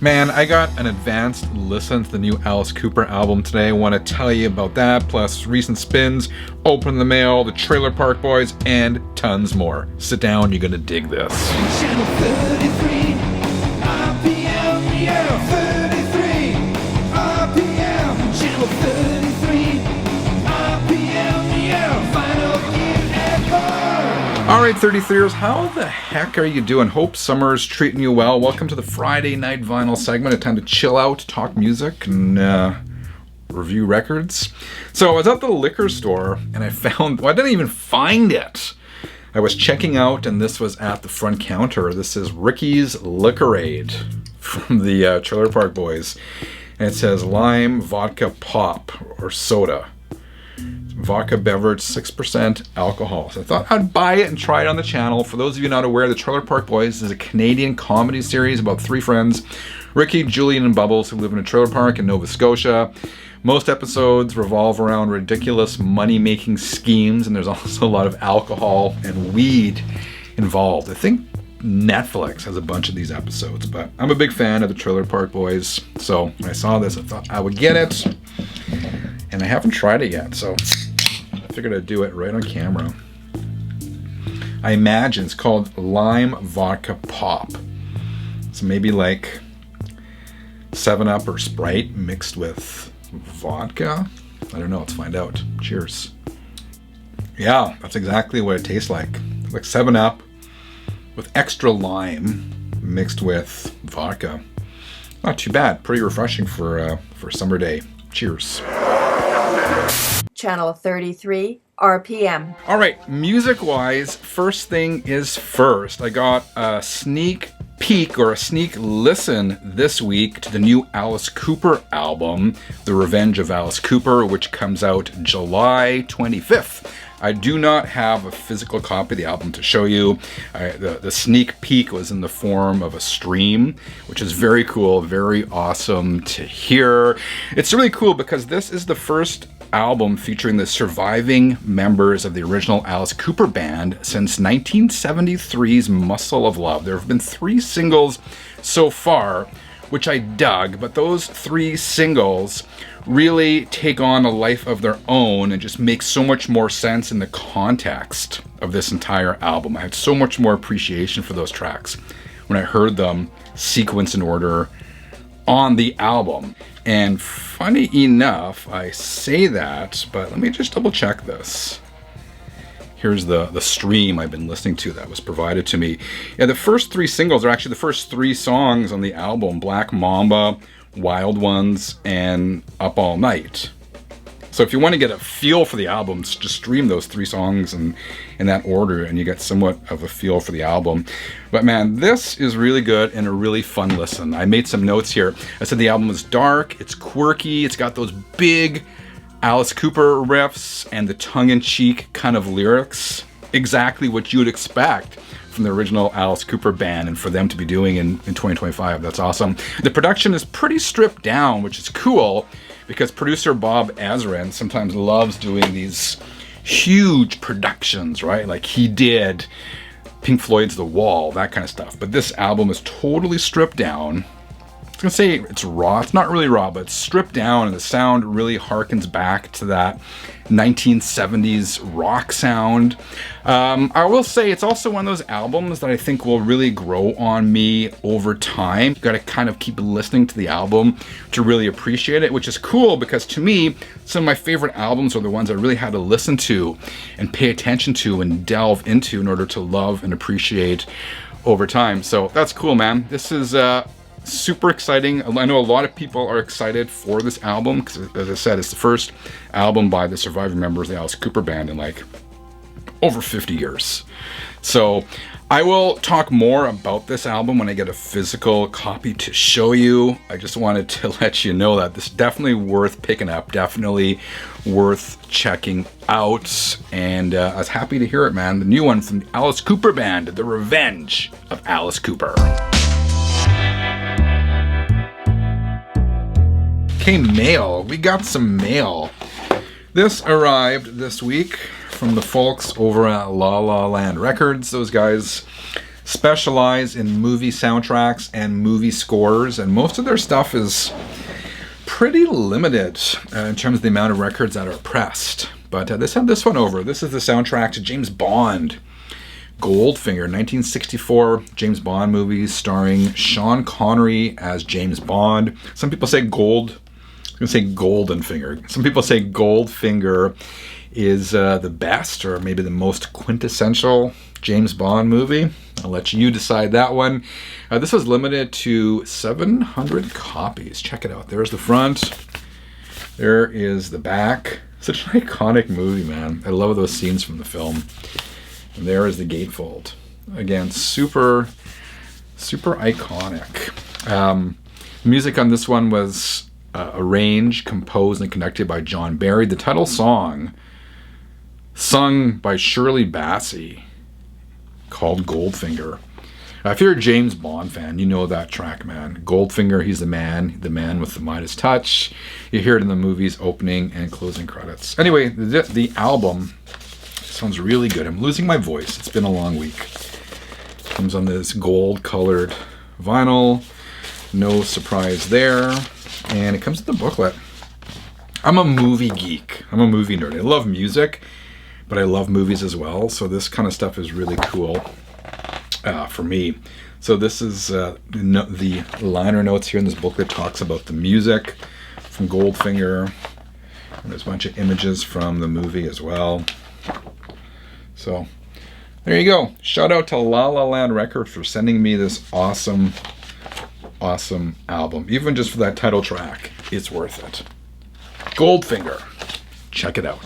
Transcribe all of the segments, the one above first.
Man, I got an advanced listen to the new Alice Cooper album today. I want to tell you about that, plus recent spins, Open the Mail, the Trailer Park Boys, and tons more. Sit down, you're gonna dig this. Channel 33, RPM, yeah, 33, RPM, Channel 33, RPM, yeah, final gear ever. Alright, 33ers, how the heck are you doing? Hope summer's treating you well. Welcome to the Friday Night Vinyl segment. A time to chill out, talk music, and review records. So I was at the liquor store, and I found, well, I didn't even find it. I was checking out, and this was at the front counter. This is Ricky's Licorade from the Trailer Park Boys. And it says lime vodka pop or soda. Vodka beverage, 6% alcohol. So I thought I'd buy it and try it on the channel. For those of you not aware, the Trailer Park Boys is a Canadian comedy series about three friends, Ricky, Julian, and Bubbles, who live in a trailer park in Nova Scotia. Most episodes revolve around ridiculous money-making schemes, and there's also a lot of alcohol and weed involved. I think Netflix has a bunch of these episodes, but I'm a big fan of the Trailer Park Boys, so when I saw this, I thought I would get it, and I haven't tried it yet, so I figured I'd do it right on camera. I imagine it's called Lime Vodka Pop. So maybe like 7-Up or Sprite mixed with vodka? I don't know, let's find out. Cheers. Yeah, that's exactly what it tastes like. It's like 7-Up with extra lime mixed with vodka. Not too bad. Pretty refreshing for a summer day. Cheers. Channel 33, RPM. All right, music-wise, first thing is first. I got a sneak peek or a sneak listen this week to the new Alice Cooper album, The Revenge of Alice Cooper, which comes out July 25th. I do not have a physical copy of the album to show you. The sneak peek was in the form of a stream, which is very cool, very awesome to hear. It's really cool because this is the first album featuring the surviving members of the original Alice Cooper band since 1973's Muscle of Love. There have been 3 singles so far, which I dug, but those 3 singles really take on a life of their own and just make so much more sense in the context of this entire album. I had so much more appreciation for those tracks when I heard them sequenced in order on the album. And funny enough, I say that, but let me just double check this. Here's the stream I've been listening to that was provided to me. Yeah, the first 3 singles are actually the first 3 songs on the album: Black Mamba, Wild Ones, and Up All Night. So if you want to get a feel for the album, just stream those 3 songs in that order and you get somewhat of a feel for the album. But man, this is really good and a really fun listen. I made some notes here. I said the album is dark, it's quirky, it's got those big Alice Cooper riffs and the tongue-in-cheek kind of lyrics. Exactly what you would expect from the original Alice Cooper band and for them to be doing in 2025. That's awesome. The production is pretty stripped down, which is cool because producer Bob Ezrin sometimes loves doing these huge productions, right? Like he did Pink Floyd's The Wall, that kind of stuff. But this album is totally stripped down. I was going to say it's raw. It's not really raw, but it's stripped down, and the sound really harkens back to that 1970s rock sound. I will say it's also one of those albums that I think will really grow on me over time. You got to kind of keep listening to the album to really appreciate it, which is cool because to me, some of my favorite albums are the ones I really had to listen to and pay attention to and delve into in order to love and appreciate over time. So that's cool, man. This is super exciting. I know a lot of people are excited for this album because, as I said, it's the first album by the surviving members of the Alice Cooper band in like over 50 years. So I will talk more about this album when I get a physical copy to show you. I just wanted to let you know that this is definitely worth picking up, definitely worth checking out. And I was happy to hear it, man. The new one from the Alice Cooper band, The Revenge of Alice Cooper. Okay, mail. We got some mail. This arrived this week from the folks over at La La Land Records. Those guys specialize in movie soundtracks and movie scores, and most of their stuff is pretty limited in terms of the amount of records that are pressed. But they sent this one over. This is the soundtrack to James Bond, Goldfinger, 1964 James Bond movie starring Sean Connery as James Bond. Some people say Goldenfinger. Some people say Goldfinger is the best or maybe the most quintessential James Bond movie. I'll let you decide that one. This was limited to 700 copies. Check it out. There's the front. There is the back. Such an iconic movie, man. I love those scenes from the film. And there is the gatefold. Again, super, super iconic. Music on this one was arranged, composed, and conducted by John Barry. The title song, sung by Shirley Bassey, called Goldfinger. If you're a James Bond fan, you know that track, man. Goldfinger, he's the man with the Midas touch. You hear it in the movie's opening and closing credits. Anyway, the album sounds really good. I'm losing my voice. It's been a long week. Comes on this gold-colored vinyl. No surprise there. And it comes with the booklet. I'm a movie geek. I'm a movie nerd. I love music, but I love movies as well. So this kind of stuff is really cool for me. So this is the liner notes here in this booklet talks about the music from Goldfinger. And there's a bunch of images from the movie as well. So there you go. Shout out to La La Land Records for sending me this awesome album. Even just for that title track, it's worth it. Goldfinger. Check it out.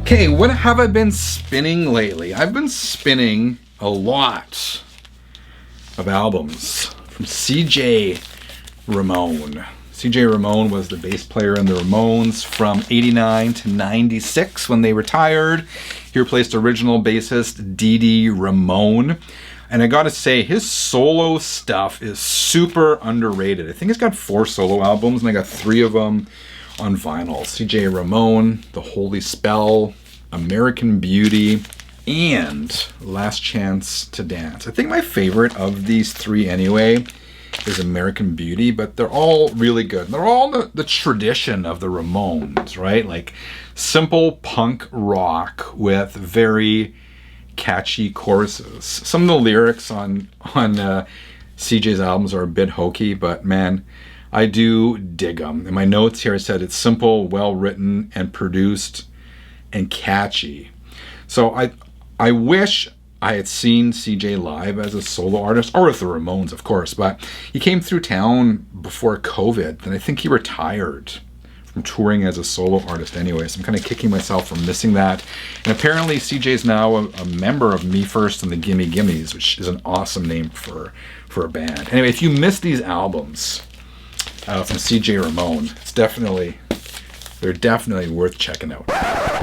Okay, what have I been spinning lately? I've been spinning a lot of albums from CJ Ramone. CJ Ramone was the bass player in the Ramones from 89 to 96 when they retired. He replaced original bassist Dee Ramone. And I gotta say, his solo stuff is super underrated. I think he's got 4 solo albums, and I got 3 of them on vinyl. CJ Ramone, The Holy Spell, American Beauty, and Last Chance to Dance. I think my favorite of these 3 anyway is American Beauty, but they're all really good. They're all the tradition of the Ramones, right? Like simple punk rock with very catchy choruses. Some of the lyrics on CJ's albums are a bit hokey, but man, I do dig them. In my notes here I said it's simple, well written, and produced, and catchy. So I wish I had seen CJ live as a solo artist, or with the Ramones, of course, but he came through town before COVID, and I think he retired from touring as a solo artist anyway, so I'm kind of kicking myself for missing that. And apparently CJ's now a member of Me First and the Gimme Gimmes, which is an awesome name for a band. Anyway, if you missed these albums from CJ Ramone, they're definitely worth checking out.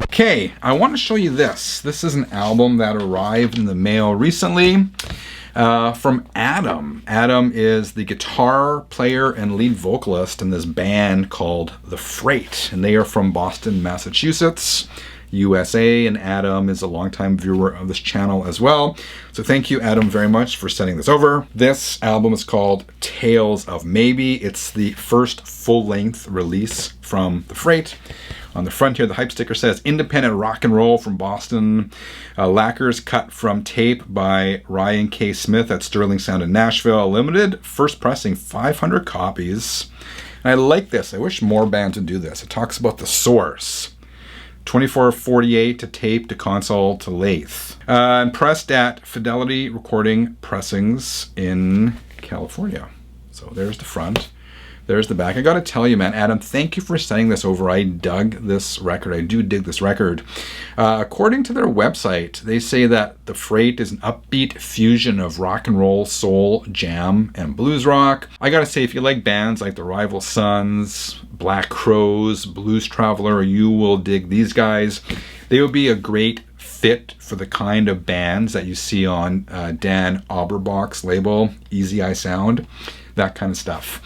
Okay, I want to show you this. This is an album that arrived in the mail recently from Adam. Adam is the guitar player and lead vocalist in this band called The Freight, and they are from Boston, Massachusetts, USA, and Adam is a longtime viewer of this channel as well. So thank you, Adam, very much for sending this over. This album is called Tales of Maybe. It's the first full-length release from The Freight. On the front here, the hype sticker says, independent rock and roll from Boston. Lacquers cut from tape by Ryan K. Smith at Sterling Sound in Nashville. Limited, first pressing, 500 copies. And I like this. I wish more bands would do this. It talks about the source. 2448 to tape to console to lathe. And pressed at Fidelity Recording Pressings in California. So there's the front. There's the back. I gotta tell you, man, Adam, thank you for sending this over. I dug this record. I do dig this record. According to their website, they say that The Freight is an upbeat fusion of rock and roll, soul, jam, and blues rock. I gotta say, if you like bands like the Rival Sons, Black Crowes, Blues Traveler, you will dig these guys. They would be a great fit for the kind of bands that you see on Dan Auerbach's label, Easy Eye Sound, that kind of stuff.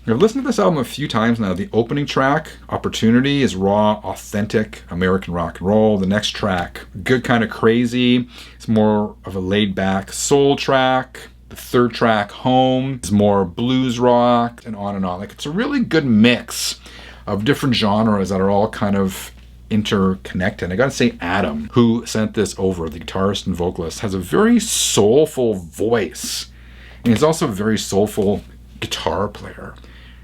I've listened to this album a few times now. The opening track, Opportunity, is raw, authentic American rock and roll. The next track, Good Kind of Crazy, is more of a laid-back soul track. The third track, Home, is more blues rock, and on and on. Like, it's a really good mix of different genres that are all kind of interconnected. I gotta say, Adam, who sent this over, the guitarist and vocalist, has a very soulful voice. And he's also a very soulful guitar player.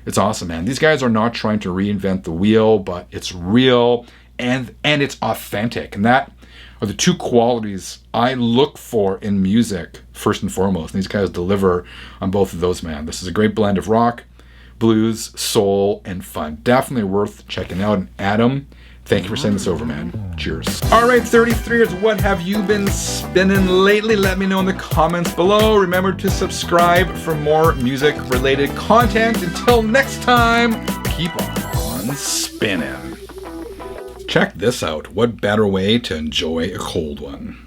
It's awesome, man. These guys are not trying to reinvent the wheel, but it's real and it's authentic. And that are the two qualities I look for in music, first and foremost. And these guys deliver on both of those, man. This is a great blend of rock, blues, soul, and fun. Definitely worth checking out. And Adam, thank you for sending this over, man. Cheers. All right, 33ers, what have you been spinning lately? Let me know in the comments below. Remember to subscribe for more music-related content. Until next time, keep on spinning. Check this out. What better way to enjoy a cold one?